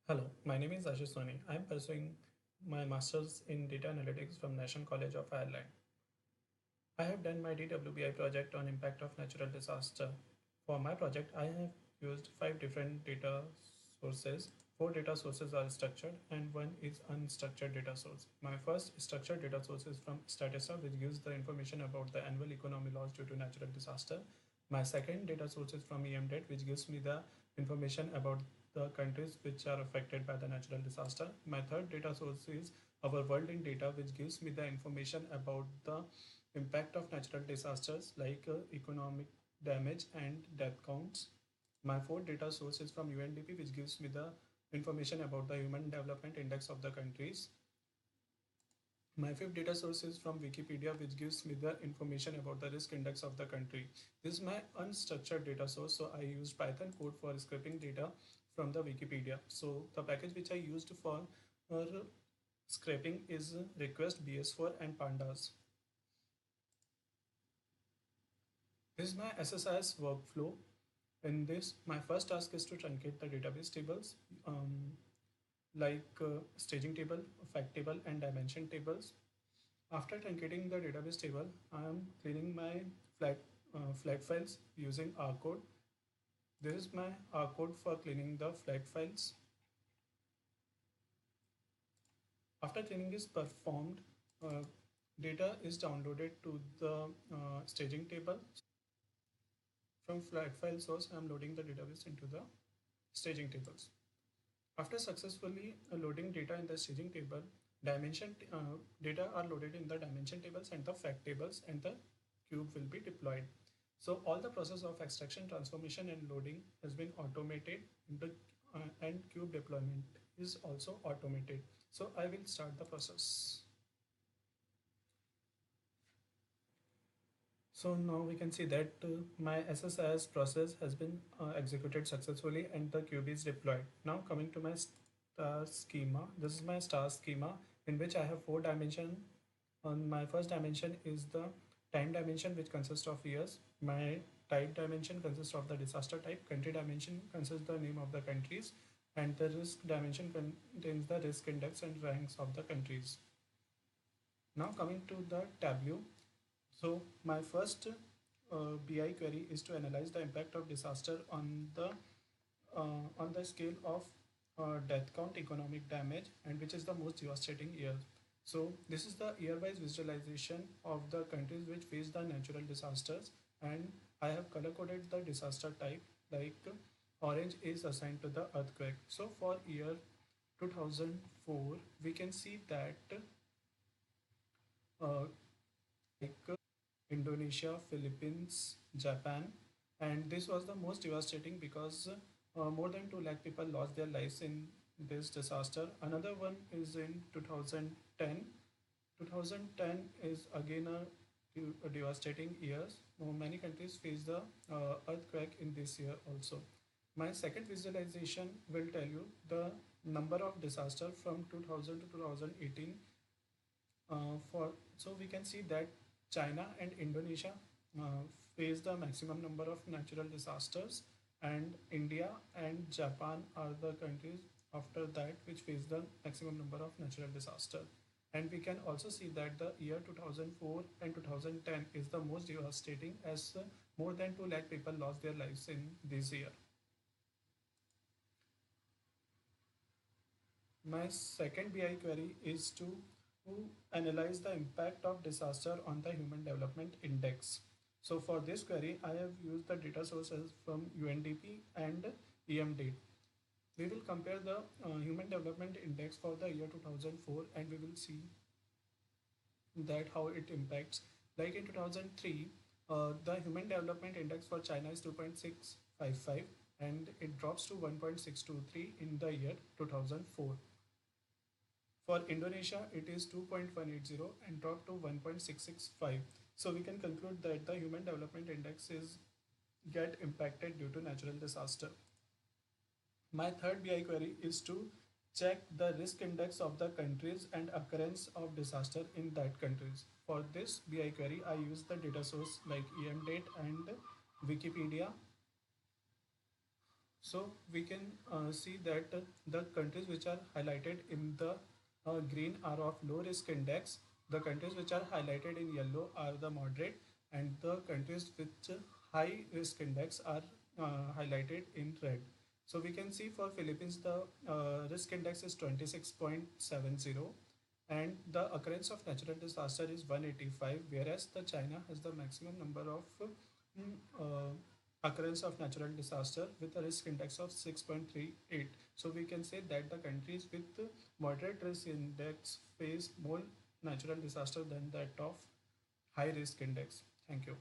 Hello, my name is Ashish Soni. I am pursuing my master's in data analytics from National College of Ireland. I have done my DWBI project on impact of natural disaster. For my project, I have used 5 different data sources. 4 data sources are structured and one is unstructured data source. My first structured data source is from Statista, which gives the information about the annual economy loss due to natural disaster. My second data source is from EMDAT, which gives me the information about the countries which are affected by the natural disaster. My third data source is our World in Data, which gives me the information about the impact of natural disasters like economic damage and death counts. My fourth data source is from UNDP, which gives me the information about the Human Development Index of the countries. My fifth data source is from Wikipedia, which gives me the information about the risk index of the country. This is my unstructured data source, so I used Python code for scraping data from the Wikipedia. So the package which I used for scraping is request bs4 and pandas. This is my SSIS workflow. In this, my first task is to truncate the database tables like staging table, fact table, and dimension tables. After truncating the database table, I am cleaning my flag files using R code. This is my R code for cleaning the flag files. After cleaning is performed, data is downloaded to the staging table. From flag file source, I am loading the database into the staging tables. After successfully loading data in the staging table, dimension data are loaded in the dimension tables and the fact tables, and the cube will be deployed. So all the process of extraction, transformation, and loading has been automated into, and cube deployment is also automated. So I will start the process. So now we can see that my SSIS process has been executed successfully and the cube is deployed. Now coming to my star schema. This is my star schema in which I have 4 dimensions. On my first dimension is the time dimension, which consists of years. My type dimension consists of the disaster type. Country dimension consists the name of the countries, and the risk dimension contains the risk index and ranks of the countries. Now coming to the tableau. So my first BI query is to analyze the impact of disaster on the scale of death count, economic damage, and which is the most devastating year. So this is the year-wise visualization of the countries which face the natural disasters, and I have color-coded the disaster type, like orange is assigned to the earthquake. So for year 2004, we can see that like Indonesia, Philippines, Japan, and this was the most devastating because more than 2 lakh people lost their lives in this disaster. Another one is in 2010. 2010 is again a devastating year. Many countries face the earthquake in this year also. My second visualization will tell you the number of disaster from 2000 to 2018. So we can see that China and Indonesia face the maximum number of natural disasters, and India and Japan are the countries after that which face the maximum number of natural disaster. And we can also see that the year 2004 and 2010 is the most devastating, as more than 2 lakh people lost their lives in this year. My second BI query is to analyze the impact of disaster on the Human Development Index. So for this query, I have used the data sources from UNDP and EMDAT. We will compare the Human Development Index for the year 2004, and we will see that how it impacts. Like in 2003, the Human Development Index for China is 2.655, and it drops to 1.623 in the year 2004. For Indonesia, it is 2.180 and dropped to 1.665. So we can conclude that the Human Development Index is get impacted due to natural disaster. My third BI query is to check the risk index of the countries and occurrence of disaster in that countries. For this BI query, I use the data source like EMDAT and Wikipedia. So we can see that the countries which are highlighted in the green are of low risk index. The countries which are highlighted in yellow are the moderate, and the countries with high risk index are highlighted in red. So we can see for Philippines the risk index is 26.70, and the occurrence of natural disaster is 185, whereas the China has the maximum number of occurrence of natural disaster with a risk index of 6.38. So we can say that the countries with moderate risk index face more natural disaster than that of high risk index. Thank you.